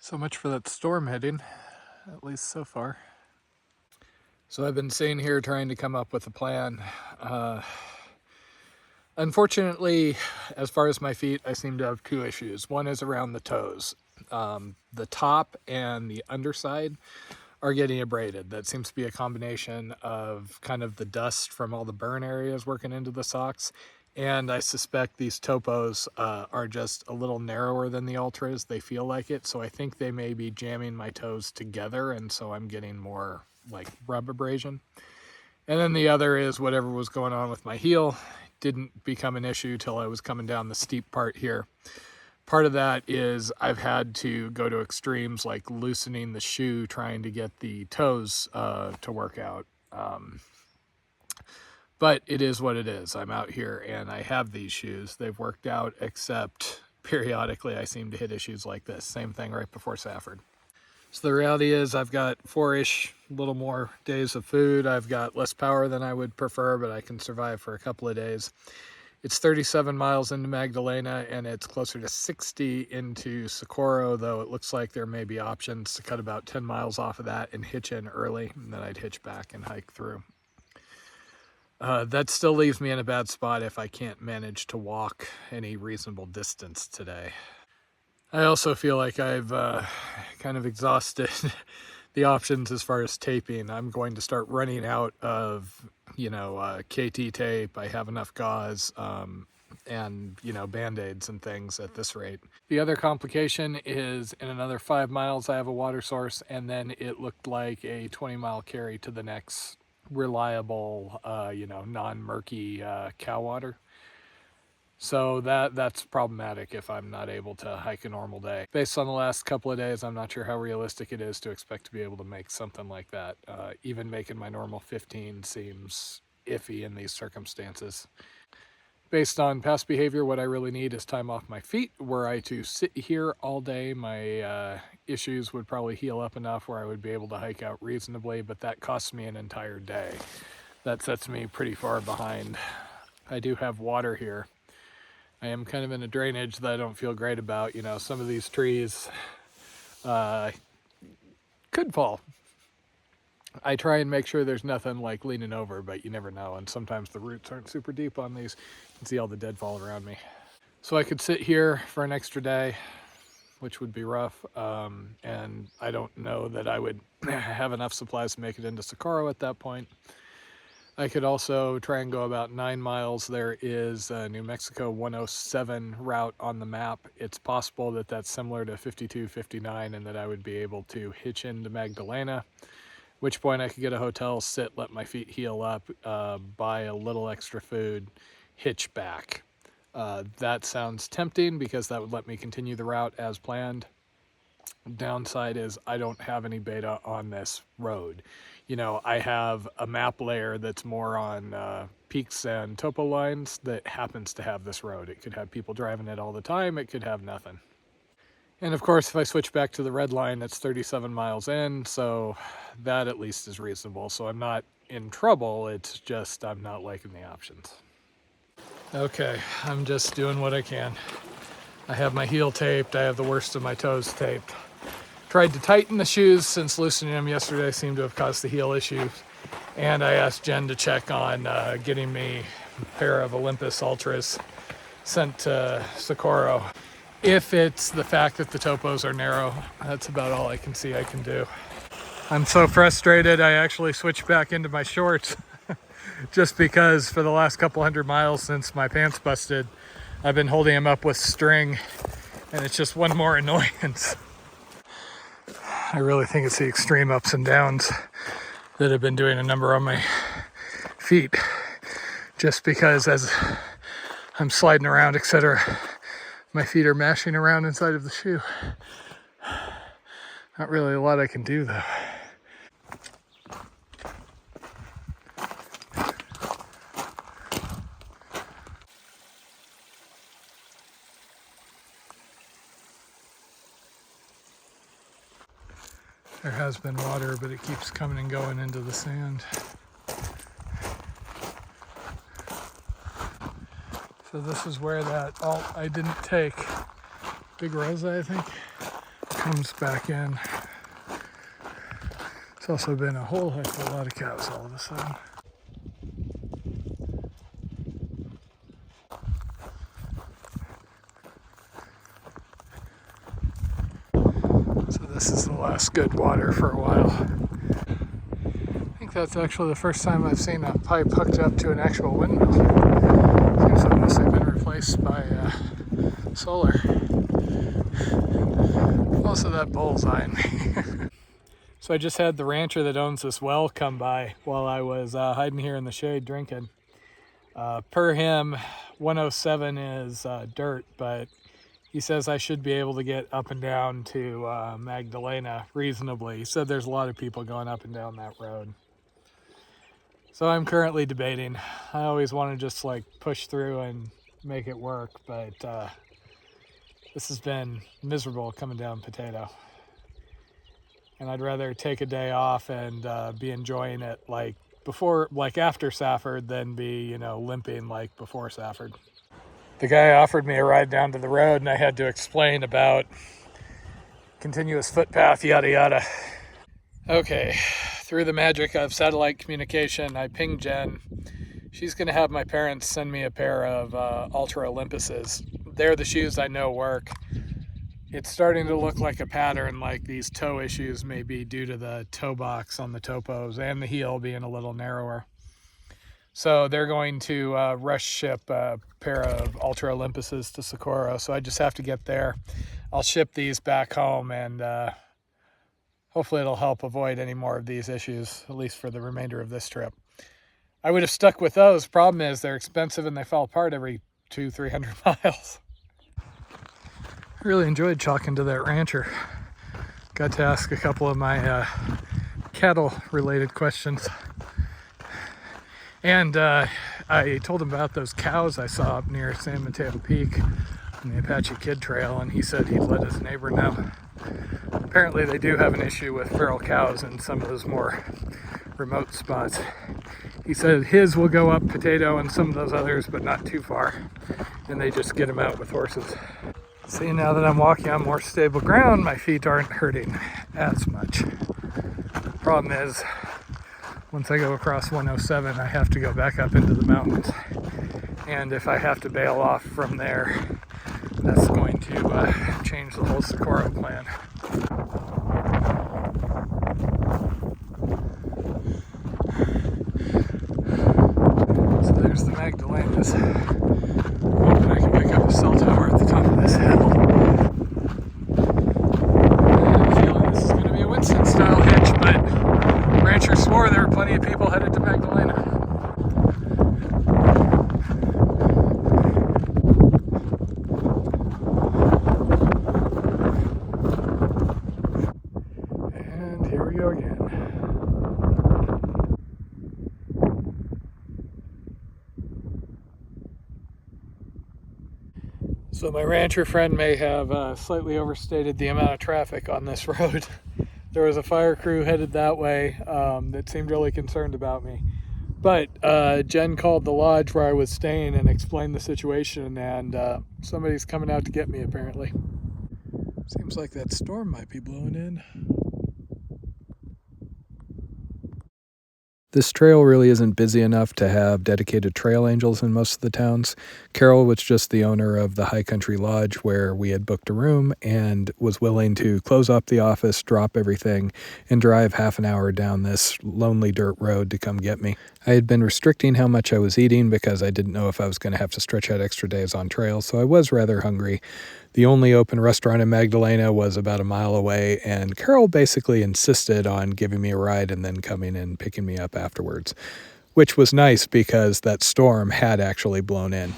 So much for that storm heading, at least so far. So I've been sitting here trying to come up with a plan. Unfortunately, as far as my feet, I seem to have two issues. One is around the toes. The top and the underside are getting abraded. That seems to be a combination of kind of the dust from all the burn areas working into the socks. And I suspect these topos are just a little narrower than the ultras. They feel like it. So I think they may be jamming my toes together. And so I'm getting more like rub abrasion. And then the other is whatever was going on with my heel didn't become an issue till I was coming down the steep part here. Part of that is I've had to go to extremes like loosening the shoe, trying to get the toes to work out. But it is what it is. I'm out here and I have these shoes. They've worked out, except periodically I seem to hit issues like this. Same thing right before Safford. So the reality is I've got 4-ish, little more days of food. I've got less power than I would prefer, but I can survive for a couple of days. It's 37 miles into Magdalena and it's closer to 60 into Socorro, though it looks like there may be options to cut about 10 miles off of that and hitch in early, and then I'd hitch back and hike through. That still leaves me in a bad spot if I can't manage to walk any reasonable distance today. I also feel like I've kind of exhausted the options as far as taping. I'm going to start running out of, KT tape. I have enough gauze and, Band-Aids and things at this rate. The other complication is in another 5 miles, I have a water source, and then it looked like a 20-mile carry to the next reliable, non-murky cow water. So that's problematic if I'm not able to hike a normal day. Based on the last couple of days, I'm not sure how realistic it is to expect to be able to make something like that. Even making my normal 15 seems iffy in these circumstances. Based on past behavior, what I really need is time off my feet. Were I to sit here all day, my issues would probably heal up enough where I would be able to hike out reasonably, but that costs me an entire day. That sets me pretty far behind. I do have water here. I am kind of in a drainage that I don't feel great about. Some of these trees could fall. I try and make sure there's nothing like leaning over, but you never know. And sometimes the roots aren't super deep on these. You can see all the deadfall around me. So I could sit here for an extra day, which would be rough. And I don't know that I would have enough supplies to make it into Socorro at that point. I could also try and go about 9 miles. There is a New Mexico 107 route on the map. It's possible that that's similar to 52, 59, and that I would be able to hitch into Magdalena, at which point I could get a hotel, sit, let my feet heal up, buy a little extra food, hitch back. That sounds tempting because that would let me continue the route as planned. Downside is I don't have any beta on this road. I have a map layer that's more on peaks and topo lines that happens to have this road. It could have people driving it all the time. It could have nothing. And of course, if I switch back to the red line, it's 37 miles in, so that at least is reasonable. So I'm not in trouble. It's just I'm not liking the options. Okay, I'm just doing what I can. I have my heel taped. I have the worst of my toes taped. Tried to tighten the shoes since loosening them yesterday seemed to have caused the heel issues. And I asked Jen to check on getting me a pair of Olympus Ultras sent to Socorro. If it's the fact that the topos are narrow, that's about all I can see I can do. I'm so frustrated I actually switched back into my shorts just because for the last couple 100 miles since my pants busted, I've been holding them up with string, and it's just one more annoyance. I really think it's the extreme ups and downs that have been doing a number on my feet, just because as I'm sliding around, etc., my feet are mashing around inside of the shoe. Not really a lot I can do though. There has been water, but it keeps coming and going into the sand. So this is where that alt I didn't take, Big Rosa I think, comes back in. It's also been a whole heck of a lot of cows all of a sudden. So this is the last good water for a while. I think that's actually the first time I've seen a pipe hooked up to an actual windmill. Seems like mostly been replaced by solar. Also that bullseye in me. So I just had the rancher that owns this well come by while I was hiding here in the shade drinking. Per him, 107 is dirt, but he says I should be able to get up and down to Magdalena reasonably. He said there's a lot of people going up and down that road. So I'm currently debating. I always want to just like push through and make it work, but this has been miserable coming down Potato. And I'd rather take a day off and be enjoying it like before, like after Safford, than be, you know, limping like before Safford. The guy offered me a ride down to the road and I had to explain about continuous footpath, yada yada. Okay, through the magic of satellite communication, I pinged Jen. She's gonna have my parents send me a pair of Ultra Olympuses. They're the shoes I know work. It's starting to look like a pattern, like these toe issues may be due to the toe box on the topos and the heel being a little narrower. So they're going to rush ship a pair of Ultra Olympuses to Socorro, so I just have to get there. I'll ship these back home and hopefully it'll help avoid any more of these issues, at least for the remainder of this trip. I would have stuck with those. Problem is they're expensive and they fall apart every 200-300 miles. I really enjoyed talking to that rancher. Got to ask a couple of my cattle related questions. And I told him about those cows I saw up near San Mateo Peak on the Apache Kid Trail, and he said he'd let his neighbor know. Apparently they do have an issue with feral cows in some of those more remote spots. He said his will go up Potato and some of those others, but not too far. And they just get them out with horses. See, now that I'm walking on more stable ground, my feet aren't hurting as much. Problem is, once I go across 107, I have to go back up into the mountains. And if I have to bail off from there, that's going to change the whole Socorro plan. So there's the Magdalenas. Hoping I can pick up a cell tower at the top of this hill. I have a feeling this is going to be a Winston-style hitch, but rancher swore there were plenty of people headed to Magdalena. And here we go again. So my rancher friend may have slightly overstated the amount of traffic on this road. There was a fire crew headed that way that seemed really concerned about me. But Jen called the lodge where I was staying and explained the situation, and somebody's coming out to get me apparently. Seems like that storm might be blowing in. This trail really isn't busy enough to have dedicated trail angels in most of the towns. Carol was just the owner of the High Country Lodge where we had booked a room and was willing to close up the office, drop everything, and drive half an hour down this lonely dirt road to come get me. I had been restricting how much I was eating because I didn't know if I was going to have to stretch out extra days on trail, so I was rather hungry. The only open restaurant in Magdalena was about a mile away, and Carol basically insisted on giving me a ride and then coming and picking me up afterwards, which was nice because that storm had actually blown in.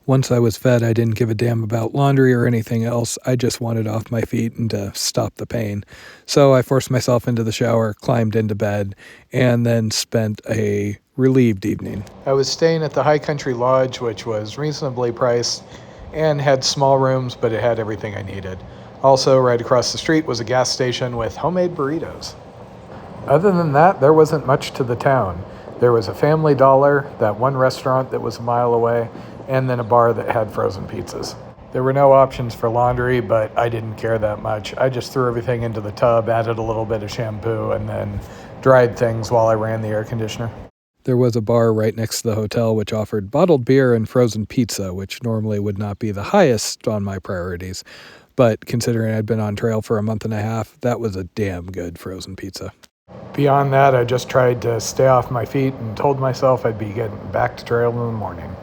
Once I was fed, I didn't give a damn about laundry or anything else. I just wanted off my feet and to stop the pain. So I forced myself into the shower, climbed into bed, and then spent a relieved evening. I was staying at the High Country Lodge, which was reasonably priced and had small rooms, but it had everything I needed. Also, right across the street was a gas station with homemade burritos. Other than that, there wasn't much to the town. There was a Family Dollar, that one restaurant that was a mile away, and then a bar that had frozen pizzas. There were no options for laundry, but I didn't care that much. I just threw everything into the tub, added a little bit of shampoo, and then dried things while I ran the air conditioner. There was a bar right next to the hotel which offered bottled beer and frozen pizza, which normally would not be the highest on my priorities. But considering I'd been on trail for a month and a half, that was a damn good frozen pizza. Beyond that, I just tried to stay off my feet and told myself I'd be getting back to trail in the morning.